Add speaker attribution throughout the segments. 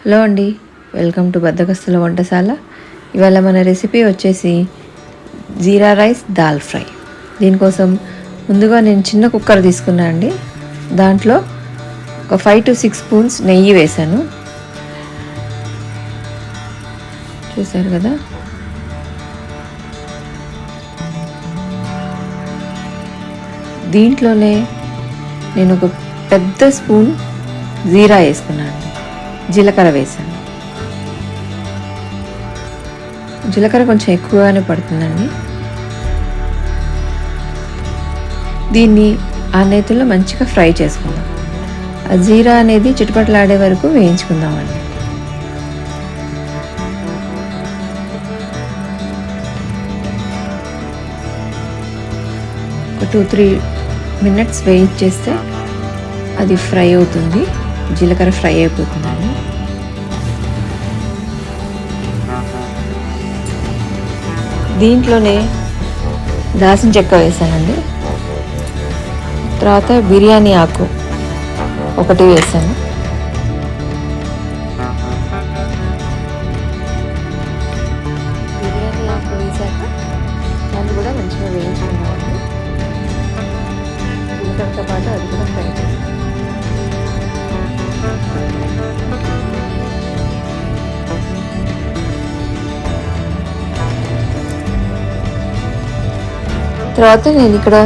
Speaker 1: Hello అండి, welcome to బద్దకస్తుల వంటశాల. ఇవాళ మన రెసిపీ వచ్చేసి జీరా రైస్ దాల్ ఫ్రై. దీనికోసం ముందుగా నేను చిన్న కుక్కర్ తీసుకున్నాను అండి. దాంట్లో ఒక 5 to 6 స్పూన్స్ నెయ్యి వేసాను. చూసారు కదా. దీంట్లోనే నేను ఒక పెద్ద స్పూన్ జీరా వేసుకున్నాను. జీలకర్ర వేసాను. జీలకర్ర కొంచెం ఎక్కువగానే పడుతుందండి. దీన్ని ఆ నేతిలో మంచిగా ఫ్రై చేసుకుందాం. ఆ జీరా అనేది చిటపటలాడే వరకు వేయించుకుందామండి. ఒక 2-3 minutes వేయించేస్తే అది ఫ్రై అవుతుంది. జీలకర్ర ఫ్రై అయిపోతుందండి. దీంట్లోనే దాల్చిన చెక్క వేసానండి. తర్వాత బిర్యానీ ఆకు ఒకటి వేసాను. బిర్యానీ ఆకు వేసాక దాన్ని కూడా మంచిగా వేయించుకున్నామండి. జీలకర్రతో పాటు అది కూడా ఫ్రై చేస్తాను. తర్వాత నేను ఇక్కడ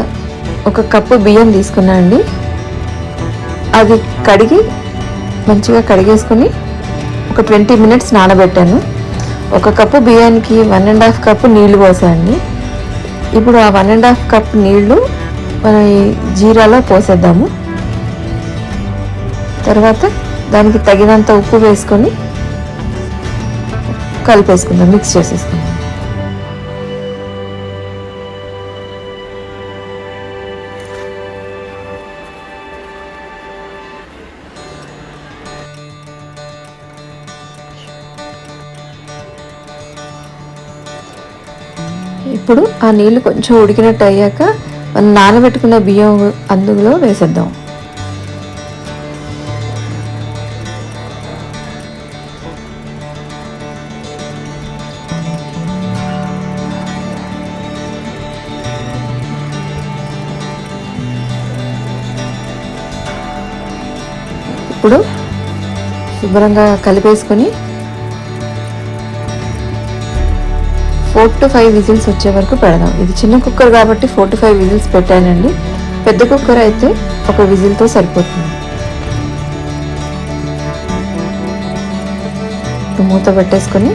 Speaker 1: ఒక కప్పు బియ్యం తీసుకున్నాను అండి. అది కడిగి మంచిగా కడిగేసుకొని ఒక 20 minutes నానబెట్టాను. ఒక కప్పు బియ్యానికి 1.5 కప్పు నీళ్లు పోసానండి. ఇప్పుడు ఆ 1.5 కప్పు నీళ్లు మన ఈ జీరాలో పోసేద్దాము. తర్వాత దానికి తగినంత ఉప్పు వేసుకొని కలిపేసుకుందాం, మిక్స్ చేసేసుకుందాం. ఇప్పుడు ఆ నీళ్లు కొంచెం ఉడికినట్టు అయ్యాక మనం నానబెట్టుకున్న బియ్యం అందులో వేసేద్దాం. ఇప్పుడు శుభ్రంగా కలిపేసుకొని 4 to 5 విజిల్స్ వచ్చే వరకు పెడదాం. ఇది చిన్న కుక్కర్ కాబట్టి 4 to 5 విజిల్స్ పెట్టానండి. పెద్ద కుక్కర్ అయితే ఒక విజిల్తో సరిపోతుంది. మూత పెట్టేసుకొని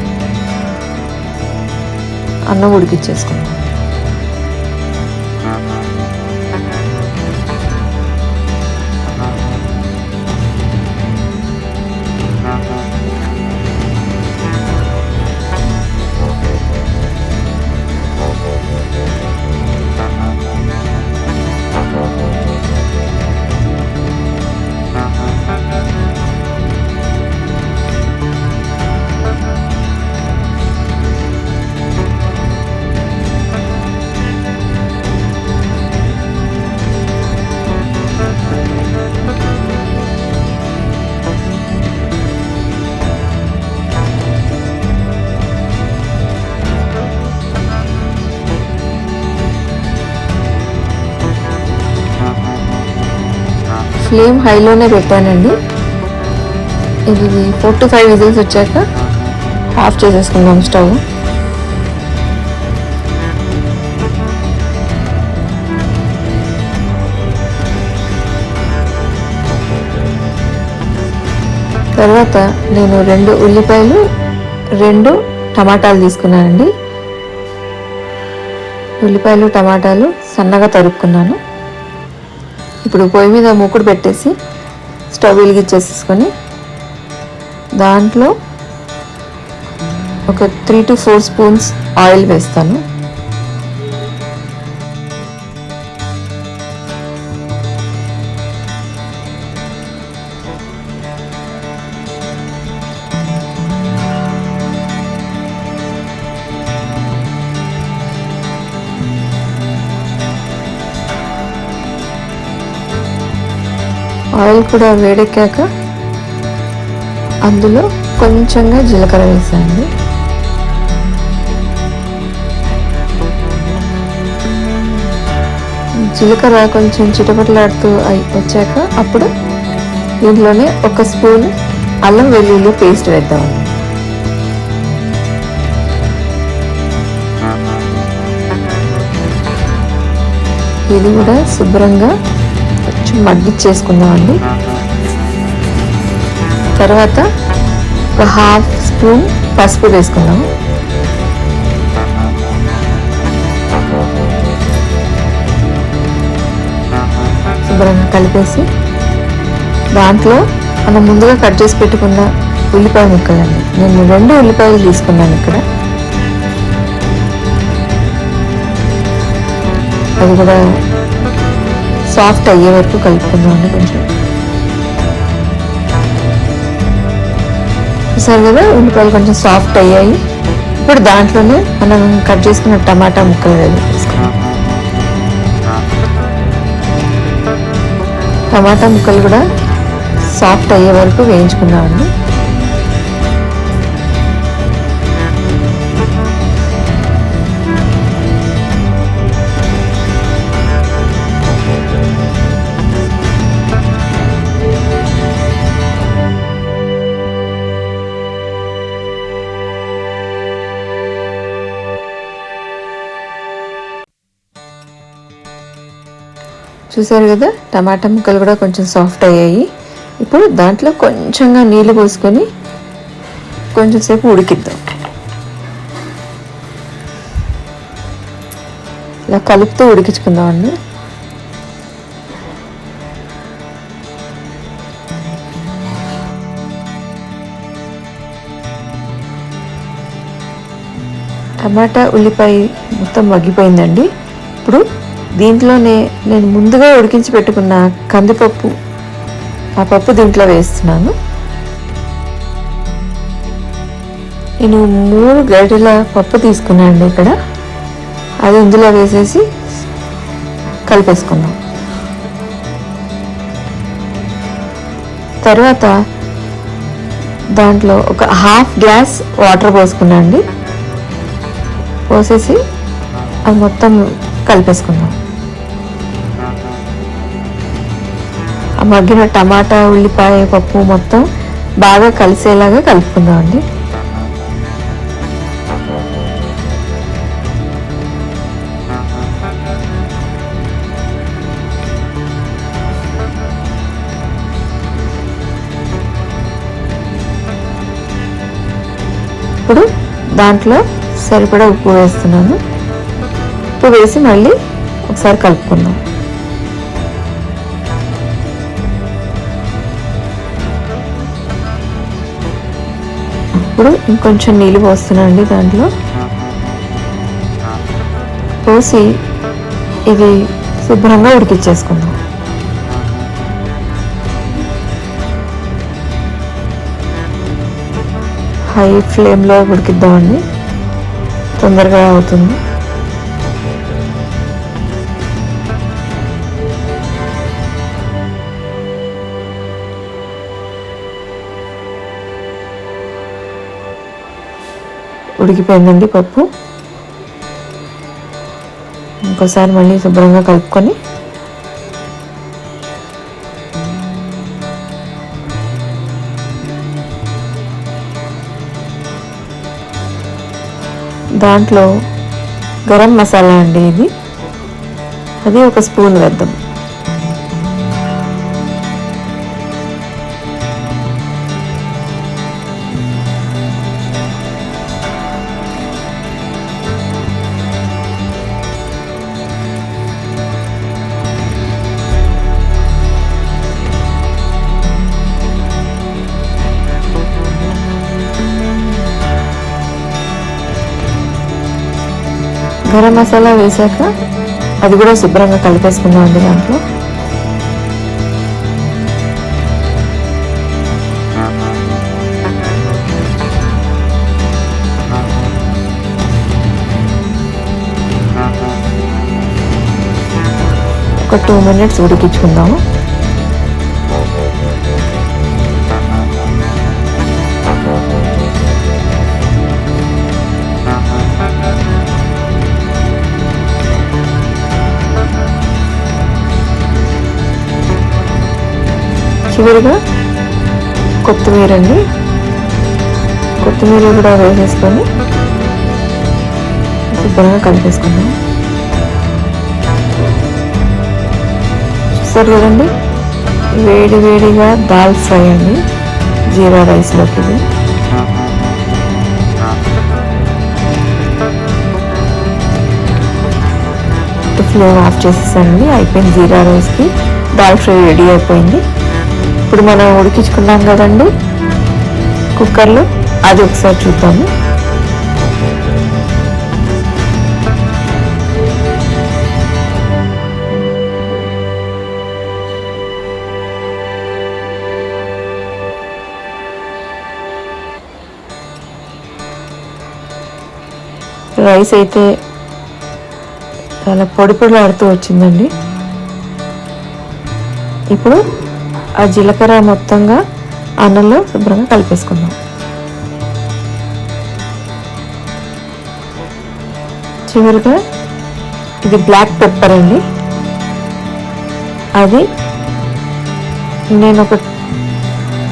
Speaker 1: అన్నం ఉడికిచ్చేసుకుందాం. ఫ్లేమ్ హైలోనే పెట్టానండి. ఇది 4 to 5 విజిల్స్ వచ్చాక ఆఫ్ చేసేసుకుందాం స్టవ్. తర్వాత నేను 2 ఉల్లిపాయలు 2 టమాటాలు తీసుకున్నానండి. ఉల్లిపాయలు టమాటాలు సన్నగా తరుక్కున్నాను. ఇప్పుడు పొయ్యి మీద మూకుడు పెట్టేసి స్టవ్ వెలిగించేసుకొని దాంట్లో ఒక 3 to 4 స్పూన్స్ ఆయిల్ వేస్తాను. ఆయిల్ కూడా వేడెక్కాక అందులో కొంచెంగా జీలకర్ర వేసాను. జీలకర్ర కొంచెం చిటపటలాడుతూ వచ్చాక అప్పుడు దీంట్లోనే 1 స్పూన్ అల్లం వెల్లుల్లి పేస్ట్ వేద్దామండి. ఇది కూడా శుభ్రంగా కొంచెం మగ్గిచ్చేసుకుందామండి. తర్వాత ఒక 1/2 స్పూన్ పసుపు వేసుకుందాము. శుభ్రంగా కలిపేసి దాంట్లో మనం ముందుగా కట్ చేసి పెట్టుకున్న ఉల్లిపాయ ముక్కలండి. నేను 2 ఉల్లిపాయలు తీసుకున్నాను ఇక్కడ. అది కూడా సాఫ్ట్ అయ్యే వరకు కలుపుకుందామండి. కొంచెం చూసారు కదా, ఉల్లిపాయలు కొంచెం సాఫ్ట్ అయ్యాయి. ఇప్పుడు దాంట్లోనే మనం కట్ చేసుకున్న టమాటా ముక్కలు వేసుకున్నాం. టమాటా ముక్కలు కూడా సాఫ్ట్ అయ్యే వరకు వేయించుకుందామండి. చూసారు కదా, టమాటా ముక్కలు కూడా కొంచెం సాఫ్ట్ అయ్యాయి. ఇప్పుడు దాంట్లో కొంచెంగా నీళ్ళు పోసుకొని కొంచెం సేపు ఉడికిద్దాం. ఇలా కలుపుతూ ఉడికించుకుందామండి. టమాటా ఉల్లిపాయ మొత్తం మగ్గిపోయిందండి. ఇప్పుడు దీంట్లోనే నేను ముందుగా ఉడికించి పెట్టుకున్న కందిపప్పు, ఆ పప్పు దీంట్లో వేస్తున్నాను. నేను 3 గరిటెల పప్పు తీసుకున్నాను అండి ఇక్కడ. అది ఇందులో వేసేసి కలిపేసుకుందాం. తర్వాత దాంట్లో ఒక 1/2 గ్లాస్ వాటర్ పోసుకున్నాను అండి. పోసేసి అది మొత్తం కలిపేసుకుందాం. ఆ మగ్గిన టమాటా ఉల్లిపాయ పప్పు మొత్తం బాగా కలిసేలాగా కలుపుకుందాం అండి. ఇప్పుడు దాంట్లో సరిపడా ఉప్పు వేస్తున్నాను. ఉప్పు వేసి మళ్ళీ ఒకసారి కలుపుకుందాం. ఇప్పుడు ఇంకొంచెం నీళ్ళు పోస్తున్నాను అండి. దాంట్లో పోసి ఇది శుభ్రంగా ఉడికిచ్చేసుకుందాం. హై ఫ్లేమ్లో ఉడికిద్దామండి, తొందరగా అవుతుంది. ఉడికిపోయిందండి పప్పు. ఇంకోసారి మళ్ళీ శుభ్రంగా కలుపుకొని దాంట్లో గరం మసాలా అండి ఇది, అది 1 స్పూన్ వేద్దాం. గరం మసాలా వేసాక అది కూడా శుభ్రంగా కలిపేసుకుందాం అండి. దాంట్లో ఒక 2 మినిట్స్ ఉడికించుకుందాము. చివరిగా కొత్తిమీర అండి, కొత్తిమీర కూడా వేసేసుకొని శుభ్రంగా కలిపేసుకుందాం. చూస్తారు కదండి, వేడి వేడిగా దాల్ ఫ్రై అండి జీరా రైస్లోకి. ఇది ఫ్లేమ్ ఆఫ్ చేసేసానండి. అయిపోయింది, జీరా రైస్కి దాల్ ఫ్రై రెడీ అయిపోయింది. ఇప్పుడు మనం ఉడికించుకున్నాం కదండి కుక్కర్లో, అది ఒకసారి చూద్దాము. రైస్ అయితే చాలా పొడి పొడిలాడుతూ వచ్చిందండి. ఇప్పుడు ఆ జీలకర్ర మొత్తంగా అన్నంలో శుభ్రంగా కలిపేసుకుందాం. చివరిగా ఇది బ్లాక్ పెప్పర్ అండి, అది నేను ఒక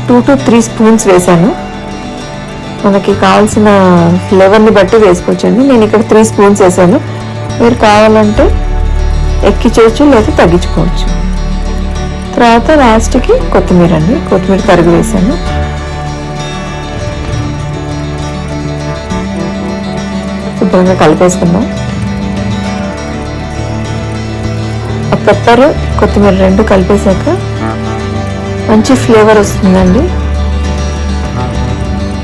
Speaker 1: 2 to 3 స్పూన్స్ వేసాను. మనకి కావాల్సిన ఫ్లేవర్ని బట్టి వేసుకోవచ్చండి. నేను ఇక్కడ 3 స్పూన్స్ వేసాను. మీరు కావాలంటే ఎక్కించవచ్చు లేదా తగ్గించుకోవచ్చు. తర్వాత లాస్ట్కి కొత్తిమీర అండి, కొత్తిమీర తరుగు వేసాను. శుభ్రంగా కలిపేసుకుందాం. ఆ పెప్పర్ కొత్తిమీర రెండు కలిపేశాక మంచి ఫ్లేవర్ వస్తుందండి.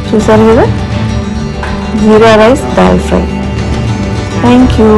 Speaker 1: చూసారు కదా, jeera rice dal fry. Thank you.